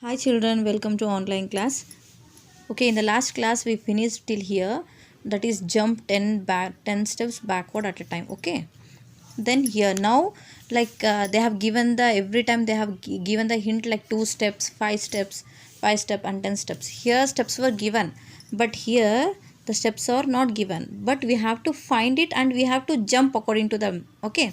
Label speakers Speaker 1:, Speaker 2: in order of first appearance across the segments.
Speaker 1: Hi children, welcome to online class. Okay, in the last class we finished till here, that is jump 10 steps backward at a time. Okay, then here now they have given the every time they have given the hint like 2 steps, 5 steps, 5 step and 10 steps. Here steps were given, but here the steps are not given, but we have to find it and we have to jump according to them. Okay,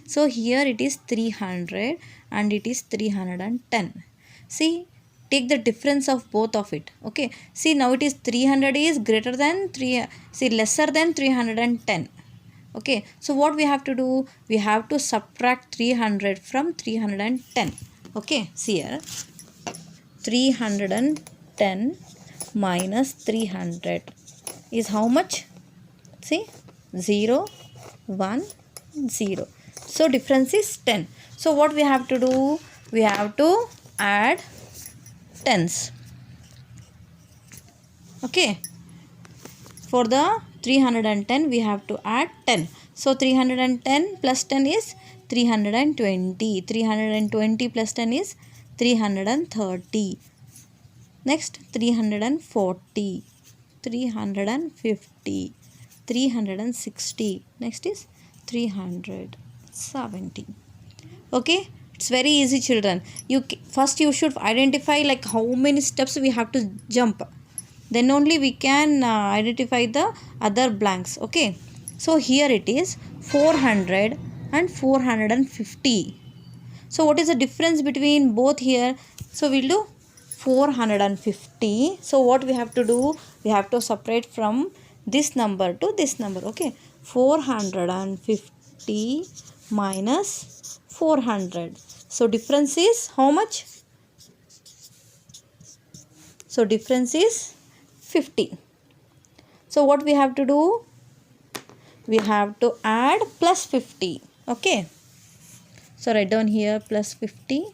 Speaker 1: so here it is 300 and it is 310. See, take the difference of both of it. Okay, see, now it is 300 is greater than 3, see, lesser than 310. Okay, so what we have to do, we have to subtract 300 from 310. Okay, see here, 310 minus 300 is how much? See, 0 1 0, so difference is 10. So what we have to do, we have to add tens. Okay, for the 310 we have to add 10. So 310 plus 10 is 320. 320 plus 10 is 330. Next 340, 350, 360. Next is 370. Okay, it's very easy children. First you should identify like how many steps we have to jump, then only we can identify the other blanks. Okay, so here it is 400 and 450. So what is the difference between both here? So we'll do 450. So what we have to do, we have to separate from this number to this number. Okay, 450 minus 400. So difference is how much? So difference is 50. So what we have to do, we have to add plus 50. Okay, so write down here plus 50.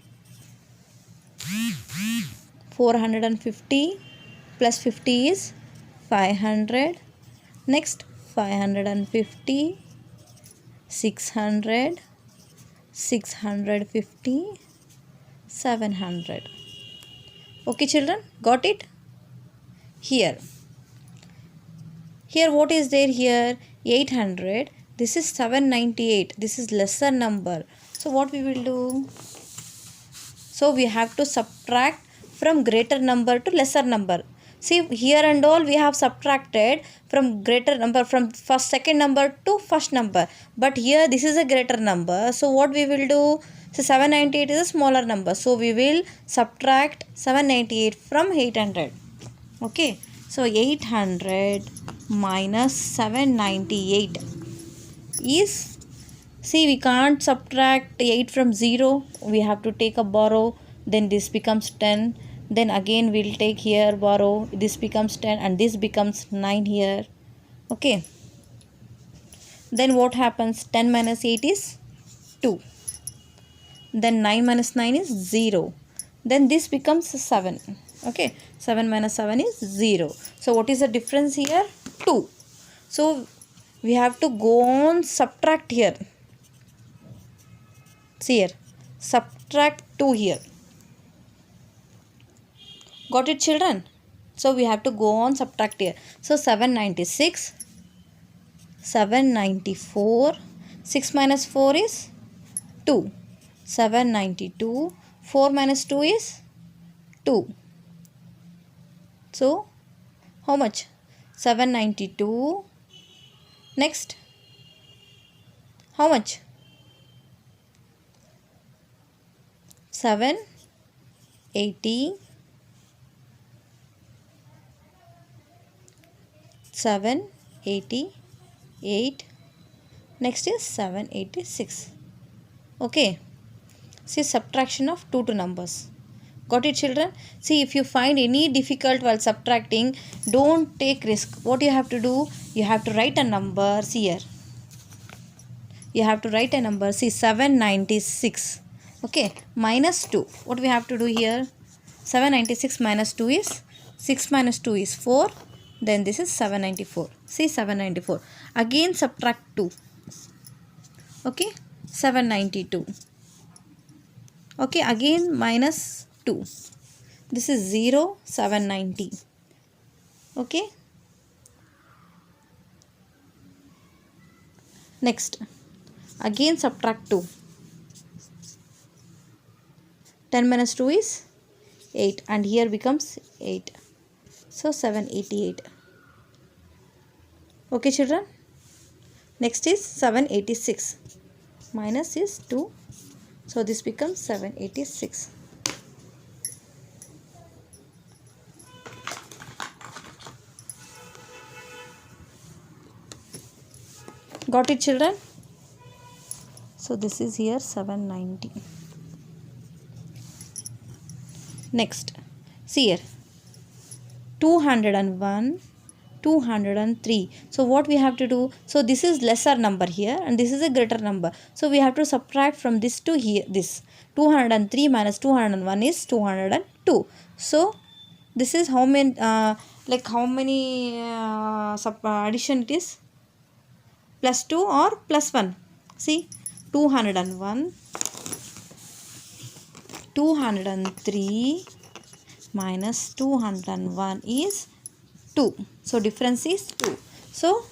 Speaker 1: 450 plus 50 is 500. Next 550, 600, 650, 700. Okay children, got it? Here what is there here? 800. This is 798. This is lesser number. So what we will do? So we have to subtract from greater number to lesser number. See, here and all we have subtracted from greater number, from second number to first number. But here this is a greater number. So what we will do? So 798 is a smaller number. So we will subtract 798 from 800. Okay. So 800 minus 798 is, see, we can't subtract 8 from 0. We have to take a borrow. Then this becomes 10. Then again we'll take here borrow. This becomes 10 and this becomes 9 here. Okay. Then what happens? 10 minus 8 is 2. Then 9 minus 9 is 0. Then this becomes 7. Okay. 7 minus 7 is 0. So what is the difference here? 2. So we have to go on subtract here. See here, subtract 2 here. Got it children? So we have to go on subtract here. So 796, 794, 6 minus 4 is 2, 792, 4 minus 2 is 2. So how much? 792. Next, how much? 780, 788. Next is 786. Okay, see, subtraction of two numbers. Got it children? See, if you find any difficult while subtracting, don't take risk. What you have to do, you have to write a number. See here, you have to write a number. See, 796. Okay, minus 2. What we have to do here? 796 minus 2 is 6 minus 2 is 4. Then this is 794. See, 794. Again subtract 2. Okay, 792. Okay, again minus 2. This is 0, 790. Okay. Next, again subtract 2. 10 minus 2 is 8, and here becomes 8. So 788. Okay children. Next is 786. Minus is 2. So this becomes 786. Got it children? So this is here 790. Next, see here 201, 203. So what we have to do? So this is lesser number here and this is a greater number. So we have to subtract from this to here. This 203 minus 201 is 202. So this is how many addition it is? Plus 2 or plus 1? See, 201, 203 minus 201 is 2. So difference is 2. So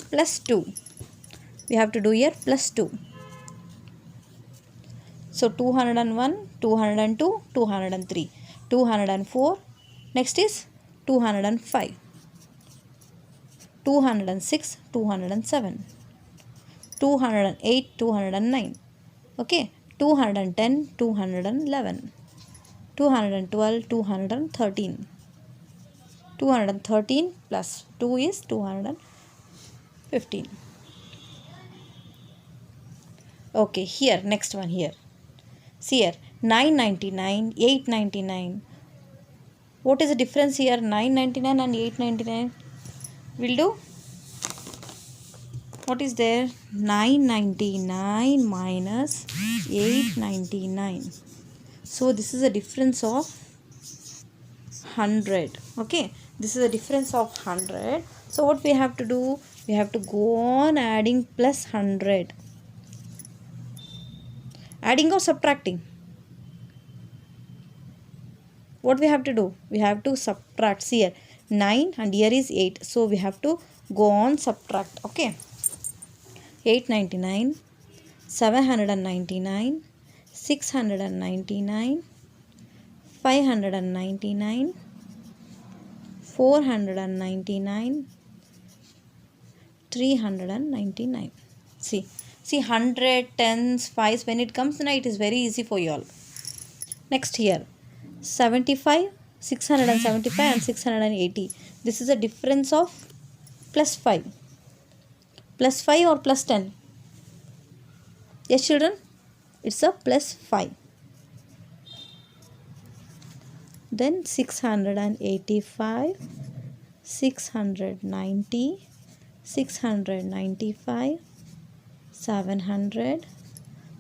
Speaker 1: plus 2. We have to do here plus 2. So 201, 202, 203, 204. Next is 205, 206, 207, 208, 209. Okay. 210, 211, 212, 213. 213 plus 2 is 215. Okay, here, next one here. See here, 999, 899. What is the difference here? 999 and 899. We'll do. What is there? 999 minus 899. So this is a difference of 100. Okay, this is a difference of 100. So what we have to do? We have to go on adding plus 100. Adding or subtracting? What we have to do? We have to subtract. See here, 9 and here is 8. So we have to go on subtract. Okay. 899, 799, 699, 599, 499, 399. See 100, tens, fives, when it comes now it is very easy for you all. Next here 75, 675 and 680. This is a difference of plus 5. Plus 5 or plus 10? Yes children, it's a plus 5. Then 685, 690, 695, 700,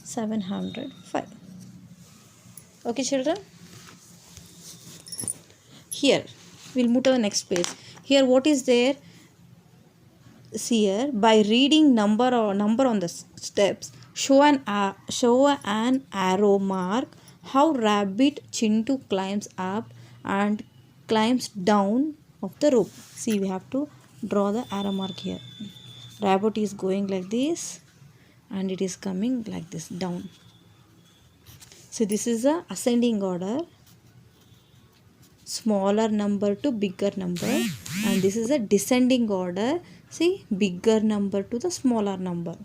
Speaker 1: 705. Okay children. Here we'll move to the next page. Here what is there? See here, by reading number on the steps, show an arrow mark how rabbit Chintu climbs up and climbs down of the rope. See, we have to draw the arrow mark here. Rabbit is going like this and it is coming like this down. So this is a ascending order, smaller number to bigger number, and this is a descending order. See, bigger number to the smaller number.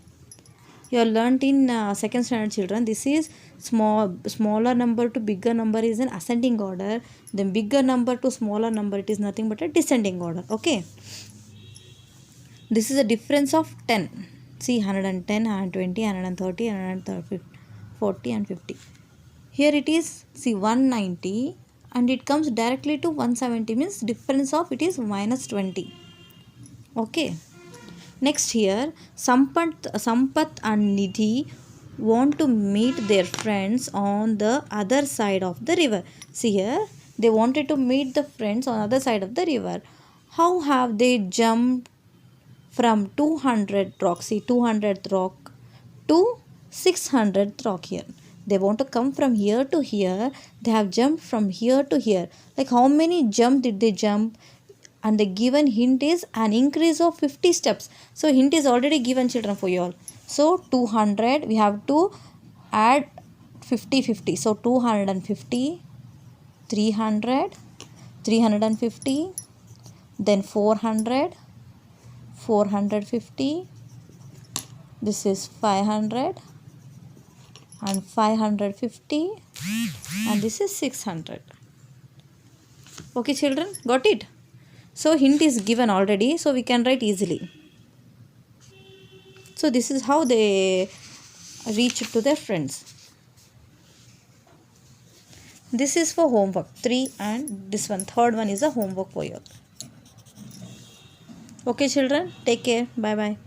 Speaker 1: You have learnt in second standard children. This is smaller number to bigger number is an ascending order. Then bigger number to smaller number, it is nothing but a descending order. Okay. This is a difference of 10. See, 110, 120, 130, 140 and 50. Here it is, see, 190 and it comes directly to 170, means difference of it is minus 20. Okay. Next here, Sampath and Nidhi want to meet their friends on the other side of the river. See here, they wanted to meet the friends on the other side of the river. How have they jumped from 200 rock, see 200th rock to 600th rock here? They want to come from here to here. They have jumped from here to here. Like how many jump did they jump? And the given hint is an increase of 50 steps. So hint is already given, children, for you all. So 200, we have to add 50 50. So 250, 300, 350, then 400, 450, this is 500 and 550, and this is 600. Okay, children, got it? So hint is given already, so we can write easily. So this is how they reach to their friends. This is for homework 3, and this one, third one, is a homework for you. Okay, children, take care. Bye bye.